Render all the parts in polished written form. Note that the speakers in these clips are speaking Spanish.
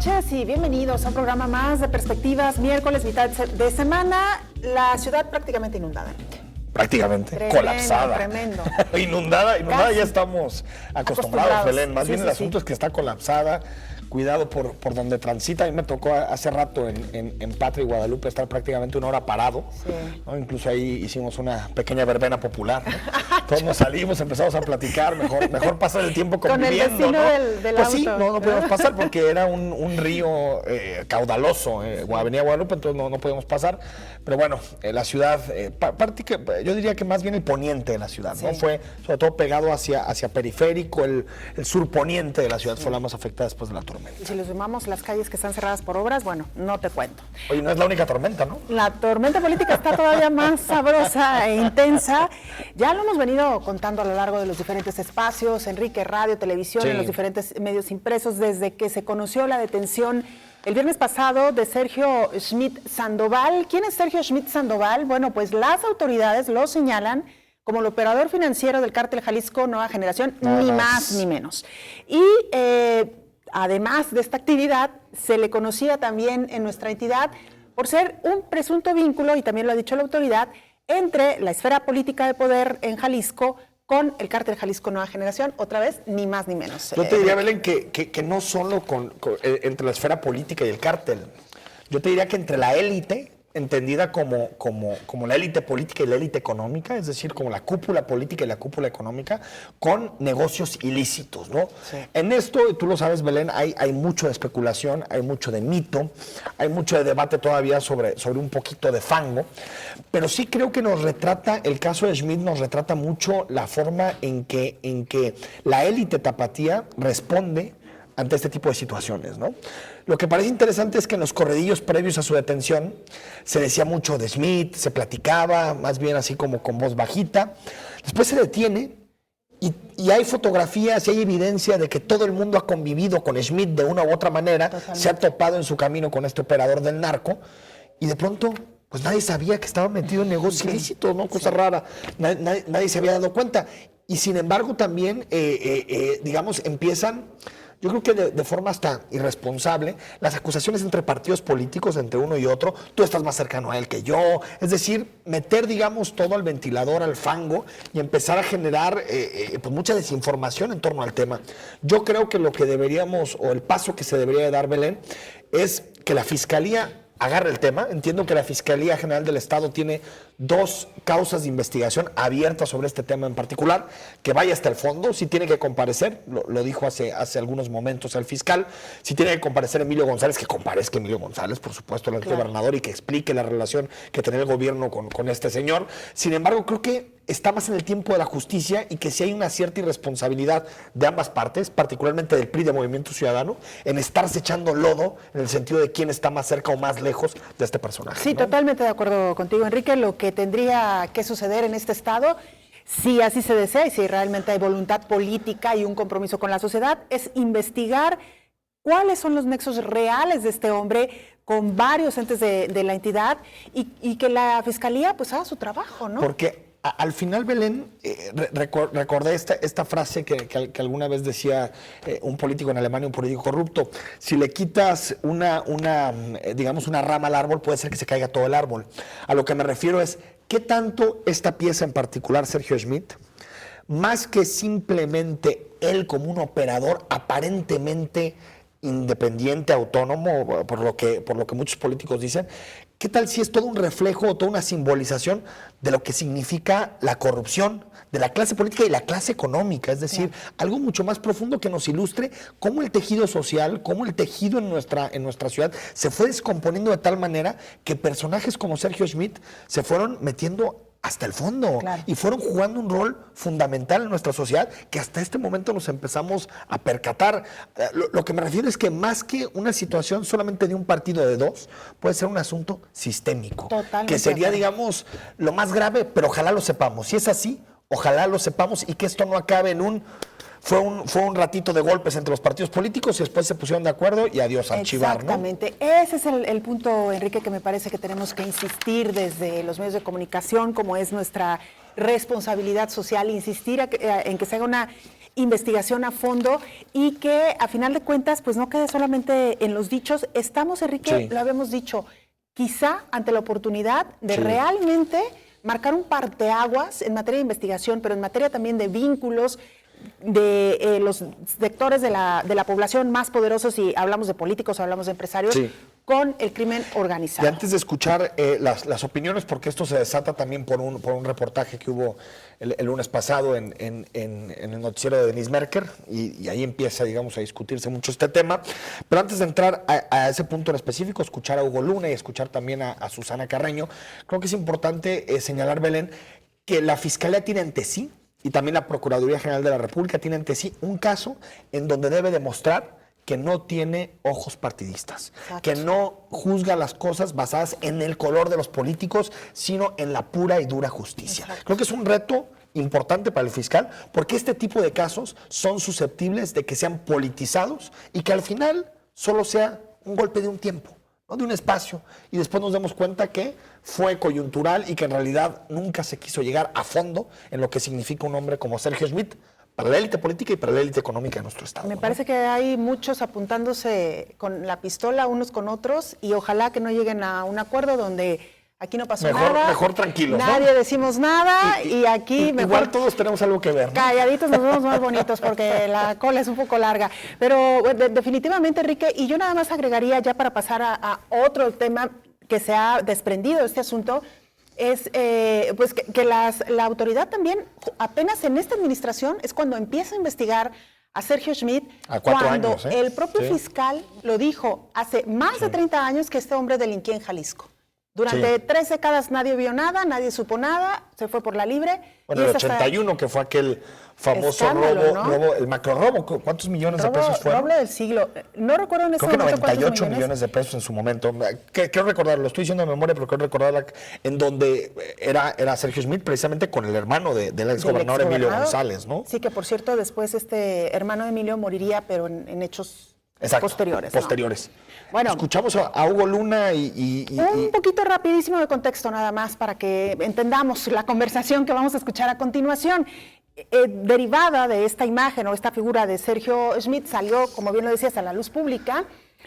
noches y bienvenidos a un programa más de Perspectivas, miércoles, mitad de semana. La ciudad prácticamente inundada. Prácticamente, Tremendo, colapsada. Tremendo. Inundada ya estamos acostumbrados, Belén. Más bien el asunto es que está colapsada. Cuidado por donde transita. A mí me tocó hace rato en Patria y Guadalupe estar prácticamente una hora parado. Sí. ¿No? Incluso ahí hicimos una pequeña verbena popular, ¿no? Todos nos salimos, empezamos a platicar. Mejor pasar el tiempo conviviendo, con el vecino, ¿no? del pues auto. Sí, no podíamos pasar porque era un río caudaloso, Avenida Guadalupe, entonces no podíamos pasar. Pero bueno, la ciudad, yo diría que más bien el poniente de la ciudad, sí. ¿No? Fue sobre todo pegado hacia Periférico, el surponiente de la ciudad, sí. Fue la más afectada después de la tormenta. Y si le sumamos las calles que están cerradas por obras, bueno, no te cuento. Oye, no es la única tormenta, ¿no? La tormenta política está todavía más sabrosa e intensa. Ya lo hemos venido contando a lo largo de los diferentes espacios, Enrique, radio, televisión, sí. En los diferentes medios impresos, desde que se conoció la detención el viernes pasado de Sergio Schmidt Sandoval. ¿Quién es Sergio Schmidt Sandoval? Bueno, pues las autoridades lo señalan como el operador financiero del cártel Jalisco Nueva Generación, ni más ni menos. Y además de esta actividad, se le conocía también en nuestra entidad por ser un presunto vínculo, y también lo ha dicho la autoridad, entre la esfera política de poder en Jalisco con el cártel Jalisco Nueva Generación, otra vez, ni más ni menos. Yo te diría, Belén, que no solo entre la esfera política y el cártel, yo te diría que entre la élite, entendida como la élite política y la élite económica, es decir, como la cúpula política y la cúpula económica, con negocios ilícitos, ¿no? Sí. En esto, tú lo sabes, Belén, hay mucho de especulación, hay mucho de mito, hay mucho de debate todavía sobre un poquito de fango, pero sí creo que el caso de Schmidt nos retrata mucho la forma en que la élite tapatía responde ante este tipo de situaciones, ¿no? Lo que parece interesante es que en los corredillos previos a su detención se decía mucho de Schmidt, se platicaba, más bien así como con voz bajita. Después se detiene y hay fotografías y hay evidencia de que todo el mundo ha convivido con Schmidt de una u otra manera. Totalmente. Se ha topado en su camino con este operador del narco y de pronto pues nadie sabía que estaba metido en negocios ilícitos, ¿no? Cosa rara, nadie se había dado cuenta. Y sin embargo también, digamos, empiezan... Yo creo que de forma hasta irresponsable, las acusaciones entre partidos políticos, entre uno y otro, tú estás más cercano a él que yo, es decir, meter, digamos, todo al ventilador, al fango y empezar a generar pues mucha desinformación en torno al tema. Yo creo que lo que deberíamos, o el paso que se debería de dar, Belén, es que la Fiscalía agarre el tema. Entiendo que la Fiscalía General del Estado tiene 2 causas de investigación abiertas sobre este tema en particular, que vaya hasta el fondo. Si tiene que comparecer, lo dijo hace algunos momentos el fiscal, si tiene que comparecer Emilio González, que comparezca Emilio González, por supuesto, el gobernador, y que explique la relación que tenía el gobierno con este señor. Sin embargo, creo que está más en el tiempo de la justicia y que si hay una cierta irresponsabilidad de ambas partes, particularmente del PRI, de Movimiento Ciudadano, en estarse echando lodo en el sentido de quién está más cerca o más lejos de este personaje. Sí, ¿no? Totalmente de acuerdo contigo, Enrique. Lo que tendría que suceder en este estado, si así se desea y si realmente hay voluntad política y un compromiso con la sociedad, es investigar cuáles son los nexos reales de este hombre con varios entes de la entidad y que la Fiscalía pues haga su trabajo, ¿no? Porque al final, Belén, recordé esta frase que alguna vez decía un político en Alemania, un político corrupto: si le quitas digamos una rama al árbol, puede ser que se caiga todo el árbol. A lo que me refiero es, ¿qué tanto esta pieza en particular, Sergio Schmidt, más que simplemente él como un operador aparentemente independiente, autónomo, por lo que muchos políticos dicen, qué tal si es todo un reflejo o toda una simbolización de lo que significa la corrupción de la clase política y la clase económica? Es decir, algo mucho más profundo que nos ilustre cómo el tejido social, cómo el tejido en nuestra ciudad se fue descomponiendo de tal manera que personajes como Sergio Schmidt se fueron metiendo hasta el fondo, y fueron jugando un rol fundamental en nuestra sociedad que hasta este momento nos empezamos a percatar. Lo que me refiero es que más que una situación solamente de un partido de 2, puede ser un asunto sistémico. Totalmente. Que sería, digamos, lo más grave, pero ojalá lo sepamos. Si es así, ojalá lo sepamos y que esto no acabe en Fue un ratito de golpes entre los partidos políticos y después se pusieron de acuerdo y adiós, archivar, ¿no? Exactamente. Ese es el punto, Enrique, que me parece que tenemos que insistir desde los medios de comunicación, como es nuestra responsabilidad social, insistir en que se haga una investigación a fondo y que a final de cuentas pues no quede solamente en los dichos. Estamos, Enrique, lo habíamos dicho, quizá ante la oportunidad de realmente marcar un parteaguas en materia de investigación, pero en materia también de vínculos de los sectores de la población más poderosos, si hablamos de políticos o hablamos de empresarios, con el crimen organizado. Y antes de escuchar las opiniones, porque esto se desata también por un reportaje que hubo el lunes pasado en el noticiero de Denise Merker, y ahí empieza, digamos, a discutirse mucho este tema. Pero antes de entrar a ese punto en específico, escuchar a Hugo Luna y escuchar también a Susana Carreño, creo que es importante señalar, Belén, que la Fiscalía tiene ante sí, y también la Procuraduría General de la República tiene ante sí un caso en donde debe demostrar que no tiene ojos partidistas, que no juzga las cosas basadas en el color de los políticos, sino en la pura y dura justicia. Creo que es un reto importante para el fiscal, porque este tipo de casos son susceptibles de que sean politizados y que al final solo sea un golpe de un tiempo, ¿no? De un espacio, y después nos demos cuenta que fue coyuntural y que en realidad nunca se quiso llegar a fondo en lo que significa un hombre como Sergio Schmidt para la élite política y para la élite económica de nuestro Estado. Me parece que hay muchos apuntándose con la pistola unos con otros y ojalá que no lleguen a un acuerdo donde aquí no pasó nada. Mejor tranquilos, nadie decimos nada y aquí mejor. Igual todos tenemos algo que ver, ¿no? Calladitos nos vemos más bonitos porque la cola es un poco larga. Pero definitivamente, Enrique, y yo nada más agregaría ya para pasar a otro tema que se ha desprendido de este asunto, es pues que la autoridad también, apenas en esta administración, es cuando empieza a investigar a Sergio Schmidt, cuando el propio fiscal lo dijo hace más de 30 años que este hombre delinquía en Jalisco. Durante 3 décadas nadie vio nada, nadie supo nada, se fue por la libre. Bueno, el 81, que fue aquel famoso robo, el macrorobo, ¿cuántos millones de pesos fueron? Robo del siglo. No recuerdo en ese momento. Creo que 98 millones de pesos en su momento. Quiero recordarlo, lo estoy diciendo de memoria, pero quiero recordarla, en donde era Sergio Schmidt, precisamente con el hermano del exgobernador Emilio González, ¿no? Sí, que por cierto, después este hermano de Emilio moriría, pero en hechos posteriores. Bueno, escuchamos a Hugo Luna un poquito rapidísimo de contexto nada más para que entendamos la conversación que vamos a escuchar a continuación. Derivada de esta imagen o esta figura de Sergio Schmidt salió, como bien lo decías, a la luz pública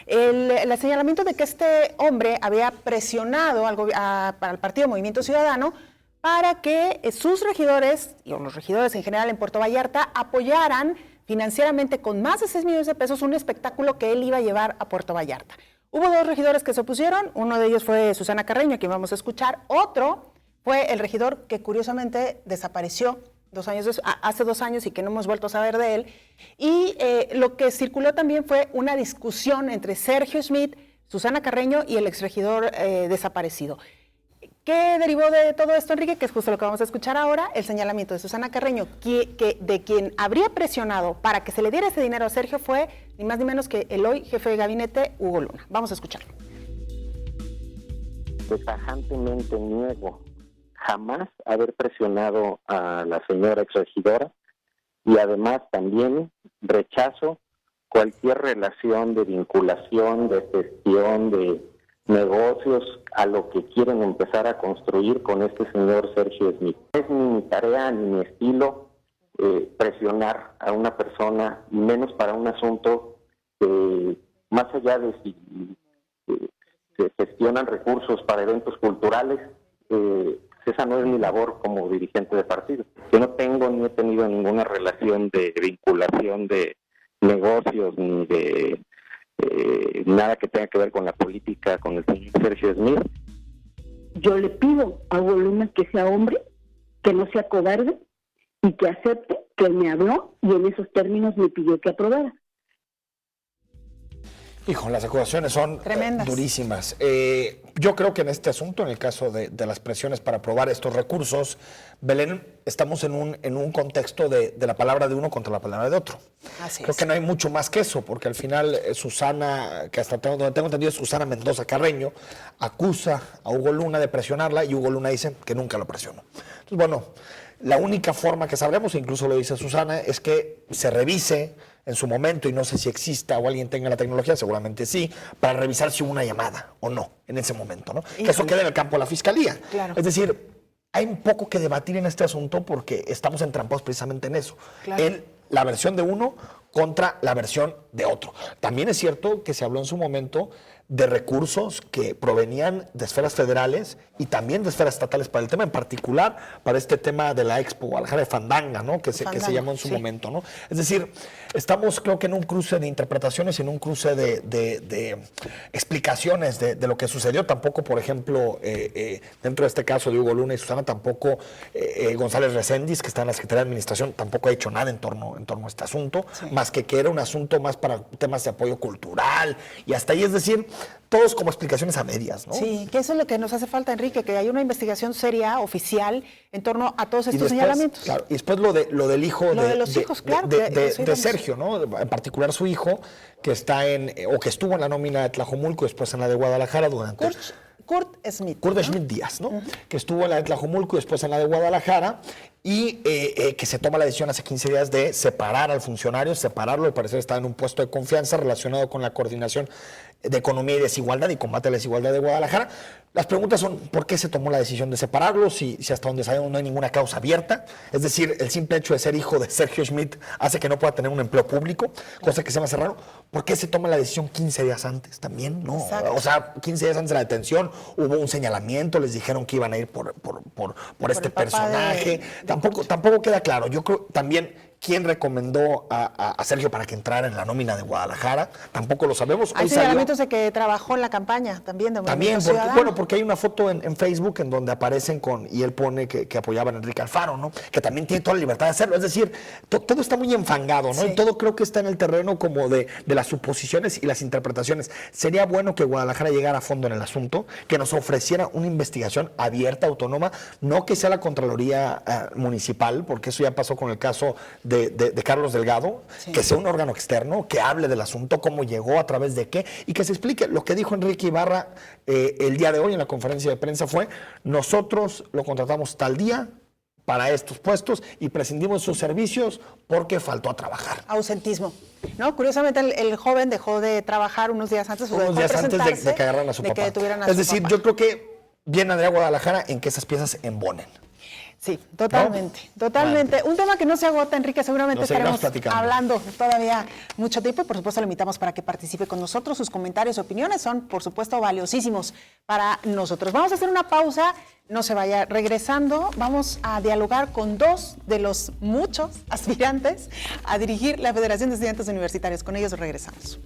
el señalamiento de que este hombre había presionado para el partido Movimiento Ciudadano para que sus regidores, y los regidores en general en Puerto Vallarta, apoyaran financieramente con más de 6 millones de pesos un espectáculo que él iba a llevar a Puerto Vallarta. Hubo 2 regidores que se opusieron, uno de ellos fue Susana Carreño, a quien vamos a escuchar, otro fue el regidor que curiosamente desapareció hace 2 años y que no hemos vuelto a saber de él, y lo que circuló también fue una discusión entre Sergio Schmidt, Susana Carreño y el exregidor desaparecido. ¿Qué derivó de todo esto, Enrique? Que es justo lo que vamos a escuchar ahora, el señalamiento de Susana Carreño, que de quien habría presionado para que se le diera ese dinero a Sergio fue ni más ni menos que el hoy jefe de gabinete, Hugo Luna. Vamos a escucharlo. Tajantemente niego jamás haber presionado a la señora exregidora y además también rechazo cualquier relación de vinculación, de gestión, de negocios a lo que quieren empezar a construir con este señor Sergio Schmidt. No es ni mi tarea ni mi estilo presionar a una persona, menos para un asunto más allá de si se gestionan recursos para eventos culturales, esa no es mi labor como dirigente de partido. Yo no tengo ni he tenido ninguna relación de vinculación de negocios ni de nada que tenga que ver con la política, con el señor Sergio Schmidt. Yo le pido a Hugo Luna que sea hombre, que no sea cobarde y que acepte que él me habló y en esos términos me pidió que aprobara. Hijo, las acusaciones son durísimas. Yo creo que en este asunto, en el caso de las presiones para aprobar estos recursos, Belén, estamos en un contexto de la palabra de uno contra la palabra de otro. Creo que no hay mucho más que eso, porque al final Susana, que hasta donde tengo entendido es Susana Mendoza Carreño, acusa a Hugo Luna de presionarla y Hugo Luna dice que nunca lo presionó. Entonces, bueno, la única forma que sabremos, incluso lo dice Susana, es que se revise en su momento, y no sé si exista o alguien tenga la tecnología, seguramente sí, para revisar si hubo una llamada o no en ese momento, ¿no? Que eso quede en el campo de la Fiscalía. Claro. Es decir, hay un poco que debatir en este asunto porque estamos entrampados precisamente en eso. Claro. En la versión de uno contra la versión de otro. También es cierto que se habló en su momento de recursos que provenían de esferas federales y también de esferas estatales para el tema, en particular para este tema de la Expo Guadalajara de Fandanga, ¿no? que se llamó en su momento, ¿no? Es decir, estamos creo que en un cruce de interpretaciones y en un cruce de explicaciones de lo que sucedió. Tampoco, por ejemplo, dentro de este caso de Hugo Luna y Susana, tampoco González Recendis, que está en la Secretaría de Administración, tampoco ha hecho nada en torno a este asunto, más que era un asunto más para temas de apoyo cultural y hasta ahí, es decir, todos como explicaciones a medias, ¿no? Sí, que eso es lo que nos hace falta, Enrique, que haya una investigación seria, oficial, en torno a todos estos señalamientos. Claro, y después lo del hijo de Sergio, ¿no? En particular su hijo, que está o que estuvo en la nómina de Tlajomulco, después en la de Guadalajara durante... Kurt Schmidt. Kurt Schmidt Díaz, ¿no? Que estuvo en la de Tlajomulco y después en la de Guadalajara y que se toma la decisión hace 15 días de separar al funcionario, separarlo, al parecer está en un puesto de confianza relacionado con la coordinación de economía y desigualdad y combate a la desigualdad de Guadalajara. Las preguntas son, ¿por qué se tomó la decisión de separarlo? Si hasta donde sabemos no hay ninguna causa abierta. Es decir, el simple hecho de ser hijo de Sergio Schmidt hace que no pueda tener un empleo público, cosa que se me hace raro. ¿Por qué se toma la decisión 15 días antes también? No, o sea, 15 días antes de la detención hubo un señalamiento, les dijeron que iban a ir por este personaje. Tampoco queda claro. Yo creo también... ¿Quién recomendó a Sergio para que entrara en la nómina de Guadalajara? Tampoco lo sabemos. Hay señalamientos de que trabajó en la campaña también de Movimiento Ciudadano. Porque hay una foto en Facebook en donde aparecen y él pone que apoyaban a Enrique Alfaro, ¿no? Que también tiene toda la libertad de hacerlo. Es decir, todo está muy enfangado, ¿no? Sí. Y todo creo que está en el terreno como de las suposiciones y las interpretaciones. Sería bueno que Guadalajara llegara a fondo en el asunto, que nos ofreciera una investigación abierta, autónoma, no que sea la Contraloría Municipal, porque eso ya pasó con el caso de Carlos Delgado, que sea un órgano externo, que hable del asunto, cómo llegó, a través de qué, y que se explique. Lo que dijo Enrique Ibarra el día de hoy en la conferencia de prensa fue: nosotros lo contratamos tal día para estos puestos y prescindimos de sus servicios porque faltó a trabajar. Ausentismo, ¿no? Curiosamente el joven dejó de trabajar unos días antes de que agarraran a su papá. Es decir, yo creo que viene Andrea Guadalajara en que esas piezas embonen. Sí, totalmente, ¿no? Totalmente. Bueno. Un tema que no se agota, Enrique, seguramente estaremos hablando todavía mucho tiempo y por supuesto lo invitamos para que participe con nosotros. Sus comentarios y opiniones son, por supuesto, valiosísimos para nosotros. Vamos a hacer una pausa, no se vaya. Regresando, vamos a dialogar con dos de los muchos aspirantes a dirigir la Federación de Estudiantes Universitarios. Con ellos regresamos.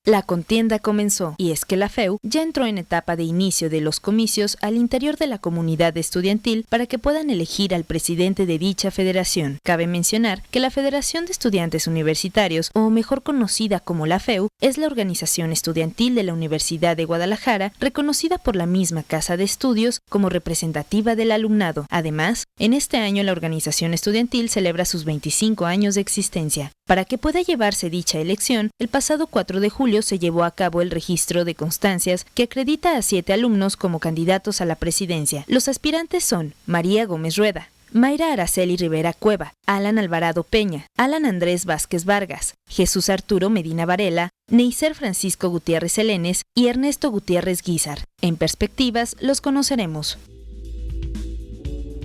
La contienda comenzó, y es que la FEU ya entró en etapa de inicio de los comicios al interior de la comunidad estudiantil para que puedan elegir al presidente de dicha federación. Cabe mencionar que la Federación de Estudiantes Universitarios, o mejor conocida como la FEU, es la organización estudiantil de la Universidad de Guadalajara, reconocida por la misma Casa de Estudios como representativa del alumnado. Además, en este año la organización estudiantil celebra sus 25 años de existencia. Para que pueda llevarse dicha elección, el pasado 4 de julio se llevó a cabo el registro de constancias que acredita a 7 alumnos como candidatos a la presidencia. Los aspirantes son María Gómez Rueda, Mayra Araceli Rivera Cueva, Alan Alvarado Peña, Alan Andrés Vázquez Vargas, Jesús Arturo Medina Varela, Neiser Francisco Gutiérrez Elenes y Ernesto Gutiérrez Guízar. En perspectivas los conoceremos.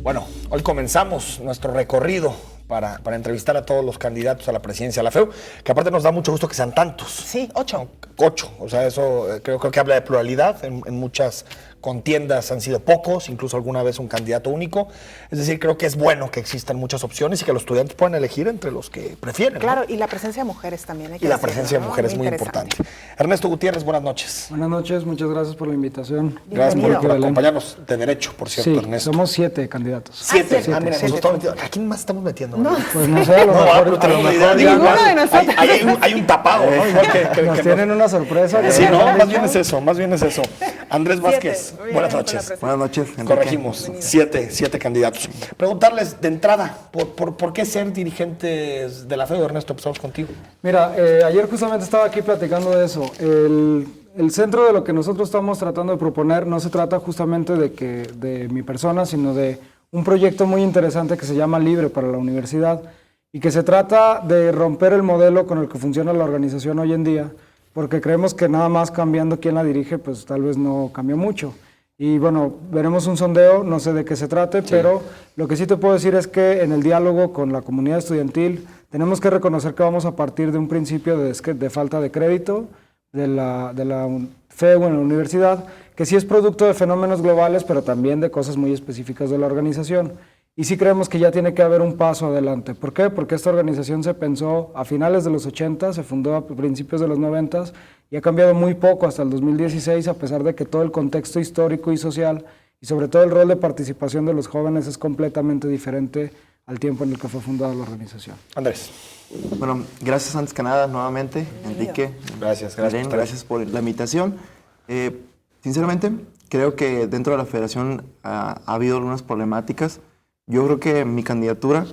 Bueno, hoy comenzamos nuestro recorrido para entrevistar a todos los candidatos a la presidencia de la FEU, que aparte nos da mucho gusto que sean tantos. Sí, 8. 8, o sea, eso creo que habla de pluralidad. En muchas contiendas han sido pocos, incluso alguna vez un candidato único. Es decir, creo que es bueno que existan muchas opciones y que los estudiantes puedan elegir entre los que prefieren. Claro, ¿no? Y la presencia de mujeres también. Y la presencia de mujeres es muy importante. Ernesto Gutiérrez, buenas noches. Buenas noches, muchas gracias por la invitación. Gracias por acompañarnos de derecho, por cierto, sí, Ernesto. Somos 7 candidatos. 7. Mira, nosotros estamos metiendo. ¿A quién más estamos metiendo? No. Pues no sé, a lo mejor ninguno de nosotros. Hay un tapado, ¿no? Igual que nos tienen una sorpresa. Sí, no, más bien es eso. Andrés Vázquez, buenas noches. Buenas noches, Enrique. Corregimos, 7 candidatos. Preguntarles de entrada, ¿por qué ser dirigentes de la FEU? Ernesto, empezamos contigo. Mira, ayer justamente estaba aquí platicando de eso. El centro de lo que nosotros estamos tratando de proponer no se trata justamente de mi persona, sino de un proyecto muy interesante que se llama Libre para la Universidad, y que se trata de romper el modelo con el que funciona la organización hoy en día, porque creemos que nada más cambiando quién la dirige, pues tal vez no cambia mucho. Y bueno, veremos un sondeo, no sé de qué se trate, pero lo que sí te puedo decir es que en el diálogo con la comunidad estudiantil tenemos que reconocer que vamos a partir de un principio de falta de crédito de la FEU en la universidad, que sí es producto de fenómenos globales, pero también de cosas muy específicas de la organización. Y sí creemos que ya tiene que haber un paso adelante. ¿Por qué? Porque esta organización se pensó a finales de los 80, se fundó a principios de los 90 y ha cambiado muy poco hasta el 2016, a pesar de que todo el contexto histórico y social, y sobre todo el rol de participación de los jóvenes, es completamente diferente al tiempo en el que fue fundada la organización. Andrés. Bueno, gracias antes que nada nuevamente, Enrique. Gracias por la invitación. Sinceramente, creo que dentro de la federación ha habido algunas problemáticas. Yo creo que mi candidatura,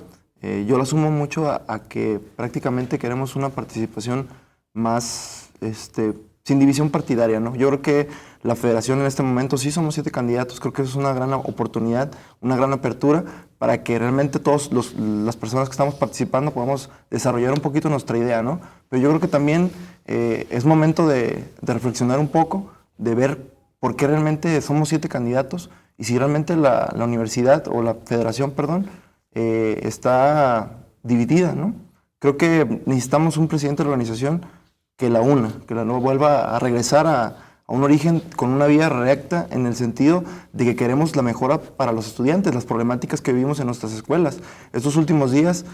yo la sumo mucho a que prácticamente queremos una participación más sin división partidaria, ¿no? Yo creo que la federación en este momento, sí somos 7 candidatos, creo que eso es una gran oportunidad, una gran apertura para que realmente todas las personas que estamos participando podamos desarrollar un poquito nuestra idea, ¿no? Pero yo creo que también es momento de reflexionar un poco, de ver por qué realmente somos 7 candidatos y si realmente la universidad o la federación, perdón, está dividida, ¿no? Creo que necesitamos un presidente de la organización que la una, que la no vuelva a regresar a un origen con una vía recta, en el sentido de que queremos la mejora para los estudiantes, las problemáticas que vivimos en nuestras escuelas. Estos últimos días,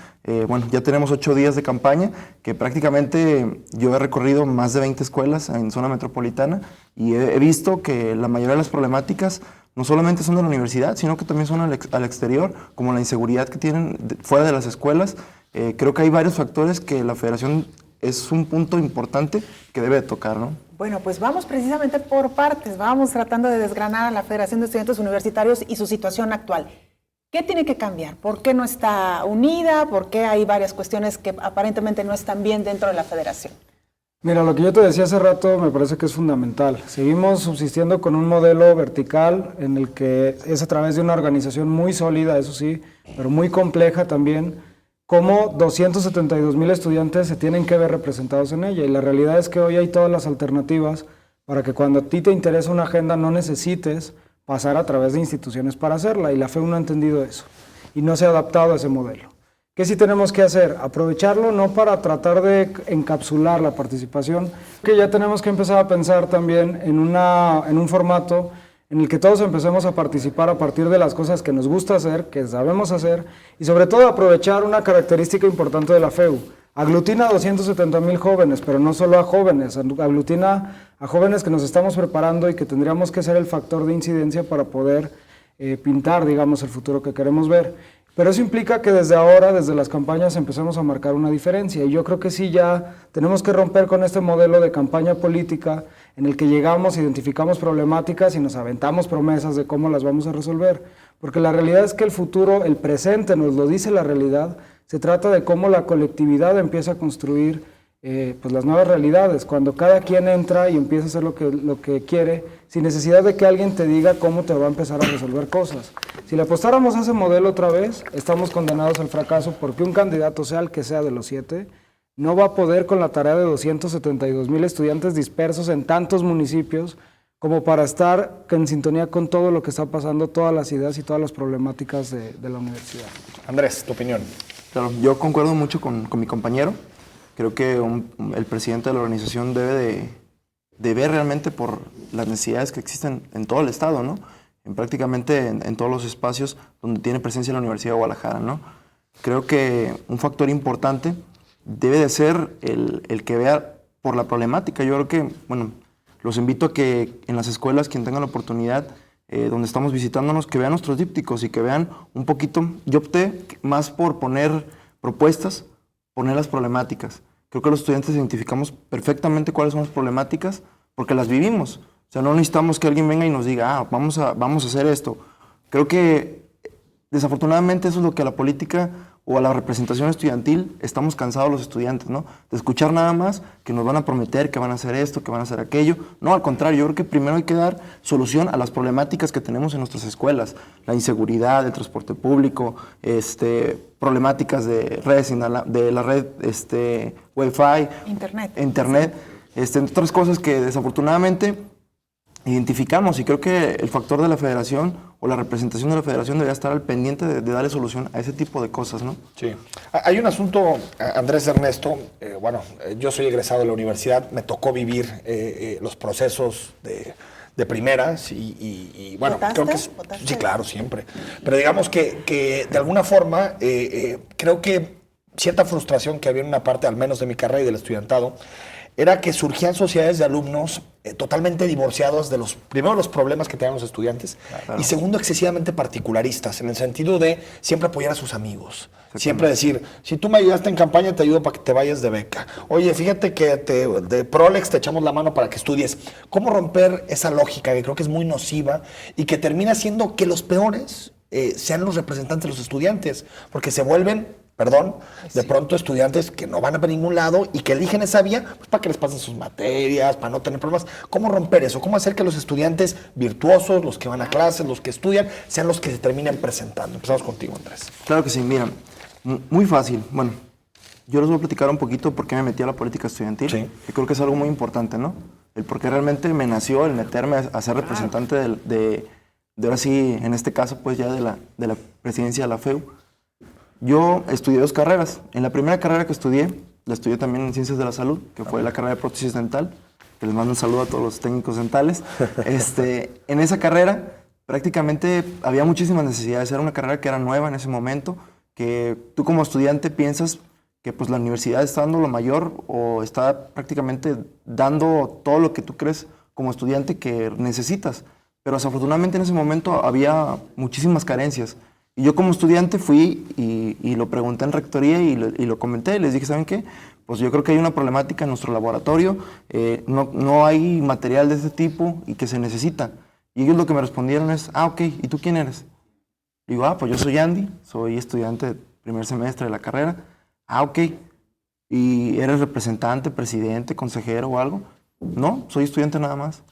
bueno, ya tenemos 8 días de campaña, que prácticamente yo he recorrido más de 20 escuelas en zona metropolitana y he visto que la mayoría de las problemáticas no solamente son de la universidad, sino que también son al exterior, como la inseguridad que tienen fuera de las escuelas. Creo que hay varios factores que la federación es un punto importante que debe tocar, ¿no? Bueno, pues vamos precisamente por partes, vamos tratando de desgranar a la Federación de Estudiantes Universitarios y su situación actual. ¿Qué tiene que cambiar? ¿Por qué no está unida? ¿Por qué hay varias cuestiones que aparentemente no están bien dentro de la federación? Mira, lo que yo te decía hace rato me parece que es fundamental. Seguimos subsistiendo con un modelo vertical en el que es a través de una organización muy sólida, eso sí, pero muy compleja también, cómo 272,000 estudiantes se tienen que ver representados en ella. Y la realidad es que hoy hay todas las alternativas para que cuando a ti te interesa una agenda no necesites pasar a través de instituciones para hacerla. Y la FEU no ha entendido eso y no se ha adaptado a ese modelo. ¿Qué sí tenemos que hacer? Aprovecharlo no para tratar de encapsular la participación, que ya tenemos que empezar a pensar también en un formato en el que todos empecemos a participar a partir de las cosas que nos gusta hacer, que sabemos hacer, y sobre todo aprovechar una característica importante de la FEU. Aglutina a 270,000 jóvenes, pero no solo a jóvenes, aglutina a jóvenes que nos estamos preparando y que tendríamos que ser el factor de incidencia para poder pintar, digamos, el futuro que queremos ver. Pero eso implica que desde ahora, desde las campañas, empecemos a marcar una diferencia. Y yo creo que sí ya tenemos que romper con este modelo de campaña política en el que llegamos, identificamos problemáticas y nos aventamos promesas de cómo las vamos a resolver. Porque la realidad es que el futuro, el presente, nos lo dice la realidad. Se trata de cómo la colectividad empieza a construir pues las nuevas realidades, cuando cada quien entra y empieza a hacer lo que quiere, sin necesidad de que alguien te diga cómo te va a empezar a resolver cosas. Si le apostáramos a ese modelo otra vez, estamos condenados al fracaso, porque un candidato, sea el que sea de los 7, no va a poder con la tarea de 272,000 estudiantes dispersos en tantos municipios como para estar en sintonía con todo lo que está pasando, todas las ideas y todas las problemáticas de la universidad. Andrés, tu opinión. Claro, yo concuerdo mucho con mi compañero. Creo que el presidente de la organización debe de ver realmente por las necesidades que existen en todo el estado, ¿no? Prácticamente en todos los espacios donde tiene presencia la Universidad de Guadalajara, ¿no? Creo que un factor importante debe de ser el que vea por la problemática. Yo creo que, bueno, los invito a que en las escuelas, quien tenga la oportunidad, donde estamos visitándonos, que vean nuestros dípticos y que vean un poquito. Yo opté más por poner propuestas, poner las problemáticas. Creo que los estudiantes identificamos perfectamente cuáles son las problemáticas porque las vivimos. O sea, no necesitamos que alguien venga y nos diga, vamos a hacer esto. Creo que desafortunadamente eso es lo que a la política o a la representación estudiantil estamos cansados los estudiantes, ¿no? De escuchar nada más que nos van a prometer que van a hacer esto, que van a hacer aquello. No, al contrario, yo creo que primero hay que dar solución a las problemáticas que tenemos en nuestras escuelas. La inseguridad, el transporte público, problemáticas de redes, de la red Wi-Fi, Internet, entre otras cosas que desafortunadamente identificamos, y creo que el factor de la federación o la representación de la federación debería estar al pendiente de darle solución a ese tipo de cosas, ¿no? Sí. Hay un asunto, Andrés Ernesto, yo soy egresado de la universidad, me tocó vivir los procesos de primeras y bueno, ¿Votaste? creo que ¿Votaste? sí, claro, siempre. Pero digamos que de alguna forma creo que cierta frustración que había en una parte, al menos de mi carrera y del estudiantado, era que surgían sociedades de alumnos totalmente divorciados de primero los problemas que tenían los estudiantes, claro, y segundo, excesivamente particularistas, en el sentido de siempre apoyar a sus amigos. Siempre decir, si tú me ayudaste en campaña, te ayudo para que te vayas de beca. Oye, fíjate que de Prolex te echamos la mano para que estudies. ¿Cómo romper esa lógica que creo que es muy nociva y que termina siendo que los peores sean los representantes de los estudiantes? Porque se vuelven, de pronto estudiantes que no van a ningún lado y que eligen esa vía pues, para que les pasen sus materias, para no tener problemas. ¿Cómo romper eso? ¿Cómo hacer que los estudiantes virtuosos, los que van a clases, los que estudian, sean los que se terminen presentando? Empezamos contigo, Andrés. Claro que sí, mira, muy fácil. Bueno, yo les voy a platicar un poquito por qué me metí a la política estudiantil, que creo que es algo muy importante, ¿no? El por qué realmente me nació el meterme a ser representante de ahora sí, en este caso, pues ya de la presidencia de la FEU. Yo estudié 2 carreras. En la primera carrera que estudié, la estudié también en Ciencias de la Salud, que fue la carrera de prótesis dental, que les mando un saludo a todos los técnicos dentales. En esa carrera prácticamente había muchísimas necesidades. Era una carrera que era nueva en ese momento, que tú como estudiante piensas que pues, la universidad está dando lo mayor o está prácticamente dando todo lo que tú crees como estudiante que necesitas. Pero desafortunadamente en ese momento había muchísimas carencias. Y yo como estudiante fui y lo pregunté en rectoría y lo comenté y les dije, ¿saben qué? Pues yo creo que hay una problemática en nuestro laboratorio, no hay material de este tipo y que se necesita. Y ellos lo que me respondieron es, ok, ¿y tú quién eres? Digo, pues yo soy Andy, soy estudiante de primer semestre de la carrera. Ok, ¿y eres representante, presidente, consejero o algo? No, soy estudiante nada más.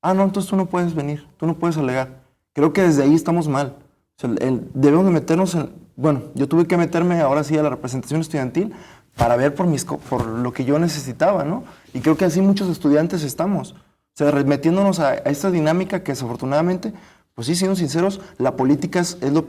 No, entonces tú no puedes venir, tú no puedes alegar. Creo que desde ahí estamos mal. O sea, debemos de meternos bueno, yo tuve que meterme ahora sí a la representación estudiantil para ver por lo que yo necesitaba, ¿no? Y creo que así muchos estudiantes estamos. O sea, metiéndonos a esta dinámica que desafortunadamente, pues sí, siendo sinceros, la política es el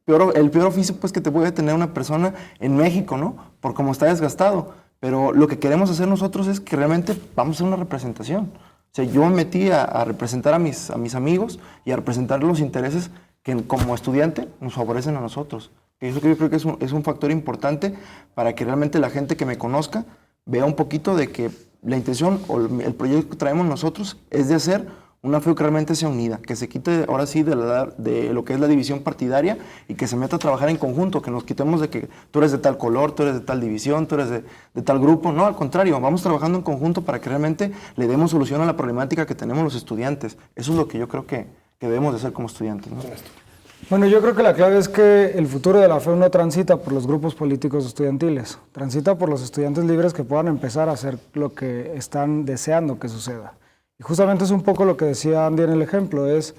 peor oficio pues, que te puede tener una persona en México, ¿no? Por cómo está desgastado. Pero lo que queremos hacer nosotros es que realmente vamos a hacer una representación. O sea, yo me metí a representar a mis amigos y a representar los intereses que como estudiante nos favorecen a nosotros. Eso que yo creo que es un factor importante para que realmente la gente que me conozca vea un poquito de que la intención o el proyecto que traemos nosotros es de hacer una FEU que realmente sea unida, que se quite ahora sí de lo que es la división partidaria y que se meta a trabajar en conjunto, que nos quitemos de que tú eres de tal color, tú eres de tal división, tú eres de tal grupo. No, al contrario, vamos trabajando en conjunto para que realmente le demos solución a la problemática que tenemos los estudiantes. Eso es lo que yo creo que debemos de hacer como estudiantes, ¿no? Bueno, yo creo que la clave es que el futuro de la FEU no transita por los grupos políticos estudiantiles, transita por los estudiantes libres que puedan empezar a hacer lo que están deseando que suceda. Y justamente es un poco lo que decía Andy en el ejemplo, es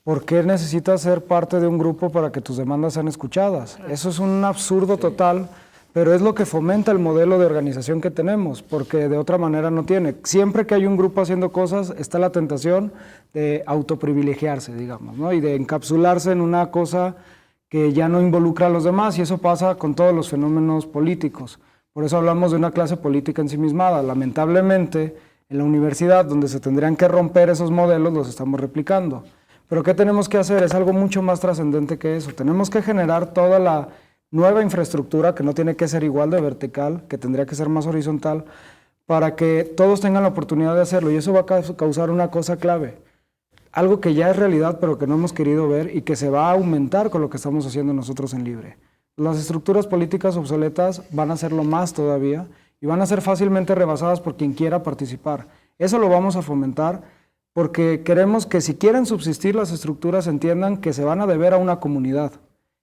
¿por qué necesitas ser parte de un grupo para que tus demandas sean escuchadas? Eso es un absurdo total, pero es lo que fomenta el modelo de organización que tenemos, porque de otra manera no tiene. Siempre que hay un grupo haciendo cosas, está la tentación de autoprivilegiarse, digamos, ¿no? Y de encapsularse en una cosa que ya no involucra a los demás, y eso pasa con todos los fenómenos políticos. Por eso hablamos de una clase política ensimismada. Lamentablemente, en la universidad, donde se tendrían que romper esos modelos, los estamos replicando. Pero ¿qué tenemos que hacer? Es algo mucho más trascendente que eso. Tenemos que generar toda la nueva infraestructura, que no tiene que ser igual de vertical, que tendría que ser más horizontal, para que todos tengan la oportunidad de hacerlo. Y eso va a causar una cosa clave, algo que ya es realidad, pero que no hemos querido ver y que se va a aumentar con lo que estamos haciendo nosotros en Libre. Las estructuras políticas obsoletas van a serlo más todavía y van a ser fácilmente rebasadas por quien quiera participar. Eso lo vamos a fomentar porque queremos que si quieren subsistir las estructuras entiendan que se van a deber a una comunidad,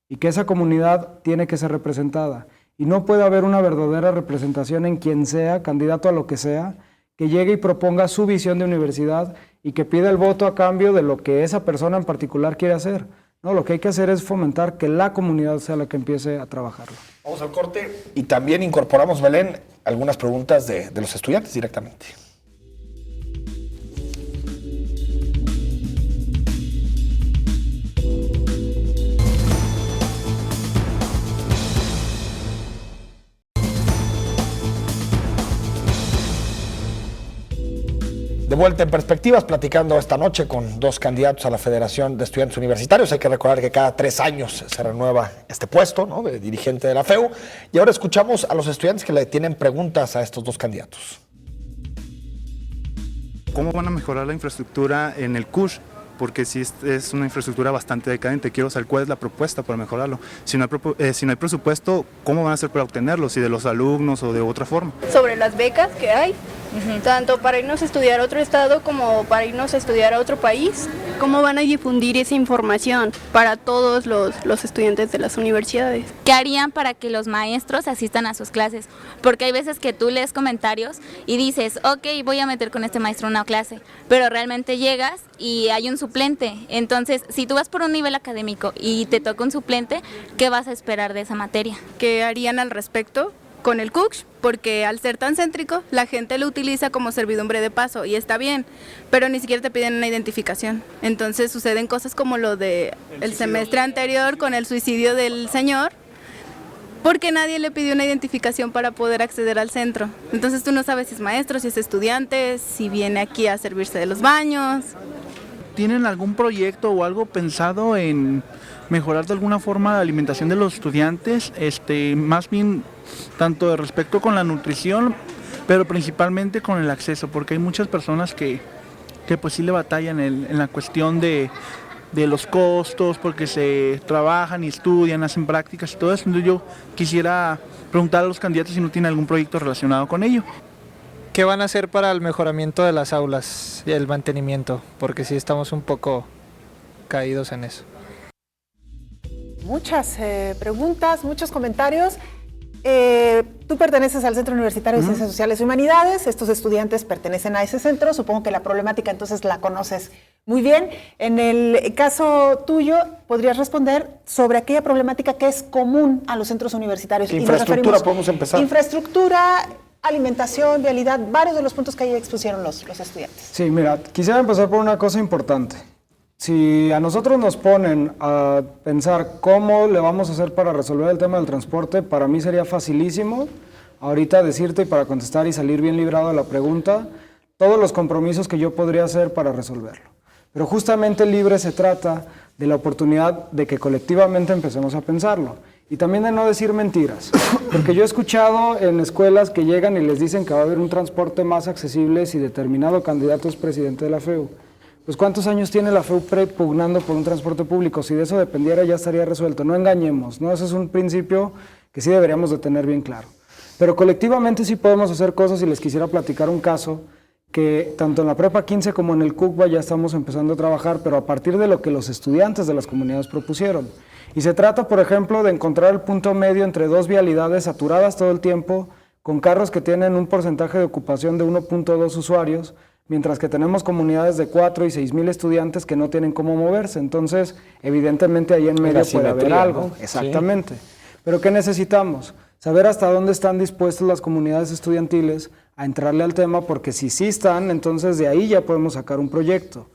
y que esa comunidad tiene que ser representada. Y no puede haber una verdadera representación en quien sea, candidato a lo que sea, que llegue y proponga su visión de universidad y que pida el voto a cambio de lo que esa persona en particular quiere hacer. No, lo que hay que hacer es fomentar que la comunidad sea la que empiece a trabajarlo. Vamos al corte y también incorporamos, Belén, algunas preguntas de los estudiantes directamente. De vuelta en Perspectivas, platicando esta noche con dos candidatos a la Federación de Estudiantes Universitarios. Hay que recordar que cada 3 años se renueva este puesto, ¿no?, de dirigente de la FEU. Y ahora escuchamos a los estudiantes que le tienen preguntas a estos dos candidatos. ¿Cómo van a mejorar la infraestructura en el CUSH? Porque si es una infraestructura bastante decadente, quiero saber cuál es la propuesta para mejorarlo. Si no hay presupuesto, ¿cómo van a hacer para obtenerlo? Si de los alumnos o de otra forma. Sobre las becas que hay, tanto para irnos a estudiar a otro estado como para irnos a estudiar a otro país. ¿Cómo van a difundir esa información para todos los estudiantes de las universidades? ¿Qué harían para que los maestros asistan a sus clases? Porque hay veces que tú lees comentarios y dices, ok, voy a meter con este maestro una clase, pero realmente llegas y hay un suplente. Entonces, si tú vas por un nivel académico y te toca un suplente, ¿qué vas a esperar de esa materia? ¿Qué harían al respecto con el CUCH? Porque al ser tan céntrico, la gente lo utiliza como servidumbre de paso y está bien, pero ni siquiera te piden una identificación. Entonces suceden cosas como lo de el semestre anterior con el suicidio del señor, porque nadie le pidió una identificación para poder acceder al centro. Entonces tú no sabes si es maestro, si es estudiante, si viene aquí a servirse de los baños. ¿Tienen algún proyecto o algo pensado en mejorar de alguna forma la alimentación de los estudiantes? Más bien tanto de respecto con la nutrición, pero principalmente con el acceso, porque hay muchas personas que pues sí le batallan en la cuestión de los costos, porque se trabajan y estudian, hacen prácticas y todo eso. Entonces yo quisiera preguntar a los candidatos si no tienen algún proyecto relacionado con ello. ¿Qué van a hacer para el mejoramiento de las aulas y el mantenimiento? Porque sí estamos un poco caídos en eso. Muchas preguntas, muchos comentarios. Tú perteneces al Centro Universitario de Ciencias Sociales y Humanidades, estos estudiantes pertenecen a ese centro, supongo que la problemática entonces la conoces muy bien. En el caso tuyo, ¿podrías responder sobre aquella problemática que es común a los centros universitarios? ¿Qué infraestructura podemos empezar? Infraestructura, alimentación, vialidad, varios de los puntos que ahí expusieron los estudiantes. Sí, mira, quisiera empezar por una cosa importante. Si a nosotros nos ponen a pensar cómo le vamos a hacer para resolver el tema del transporte, para mí sería facilísimo ahorita decirte, y para contestar y salir bien librado de la pregunta, todos los compromisos que yo podría hacer para resolverlo. Pero justamente Libre se trata de la oportunidad de que colectivamente empecemos a pensarlo. Y también de no decir mentiras, porque yo he escuchado en escuelas que llegan y les dicen que va a haber un transporte más accesible si determinado candidato es presidente de la FEU. Pues ¿cuántos años tiene la FEU pugnando por un transporte público? Si de eso dependiera ya estaría resuelto. No engañemos, ¿no? Ese es un principio que sí deberíamos de tener bien claro. Pero colectivamente sí podemos hacer cosas y les quisiera platicar un caso que tanto en la Prepa 15 como en el CUCBA ya estamos empezando a trabajar, pero a partir de lo que los estudiantes de las comunidades propusieron. Y se trata, por ejemplo, de encontrar el punto medio entre dos vialidades saturadas todo el tiempo, con carros que tienen un porcentaje de ocupación de 1.2 usuarios, mientras que tenemos comunidades de 4 y 6,000 estudiantes que no tienen cómo moverse. Entonces, evidentemente ahí en medio puede haber algo. ¿No? Exactamente. Sí. Pero ¿qué necesitamos? Saber hasta dónde están dispuestas las comunidades estudiantiles a entrarle al tema, porque si sí están, entonces de ahí ya podemos sacar un proyecto.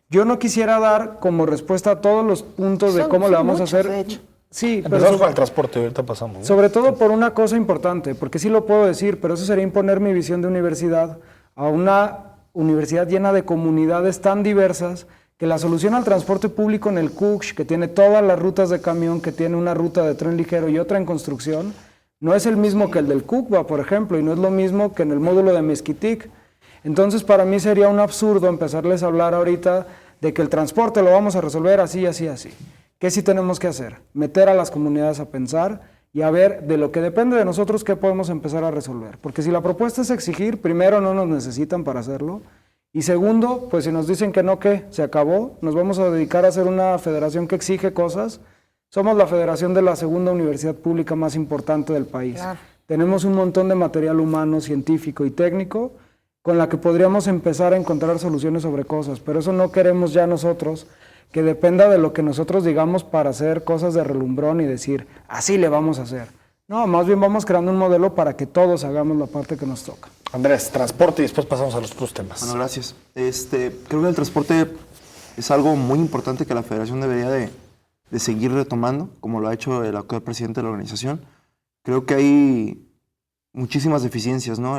Yo no quisiera dar como respuesta a todos los puntos de cómo le vamos a hacer. De hecho. Sí, empezamos con el transporte, ahorita pasamos, ¿no? Sobre todo por una cosa importante, porque sí lo puedo decir, pero eso sería imponer mi visión de universidad a una universidad llena de comunidades tan diversas que la solución al transporte público en el CUCH, que tiene todas las rutas de camión, que tiene una ruta de tren ligero y otra en construcción, no es el mismo que el del CUCBA, por ejemplo, y no es lo mismo que en el módulo de Mezquitic. Entonces, para mí sería un absurdo empezarles a hablar ahorita de que el transporte lo vamos a resolver así, así, así. ¿Qué sí tenemos que hacer? Meter a las comunidades a pensar y a ver de lo que depende de nosotros qué podemos empezar a resolver. Porque si la propuesta es exigir, primero no nos necesitan para hacerlo, y segundo, pues si nos dicen que no, ¿qué? Se acabó, nos vamos a dedicar a hacer una federación que exige cosas. Somos la federación de la segunda universidad pública más importante del país. Claro. Tenemos un montón de material humano, científico y técnico con la que podríamos empezar a encontrar soluciones sobre cosas, pero eso no queremos ya nosotros, que dependa de lo que nosotros digamos para hacer cosas de relumbrón y decir, así le vamos a hacer. No, más bien vamos creando un modelo para que todos hagamos la parte que nos toca. Andrés, transporte y después pasamos a los otros temas. Bueno, gracias. Creo que el transporte es algo muy importante que la federación debería de seguir retomando, como lo ha hecho el actual presidente de la organización. Creo que hay muchísimas deficiencias, ¿no?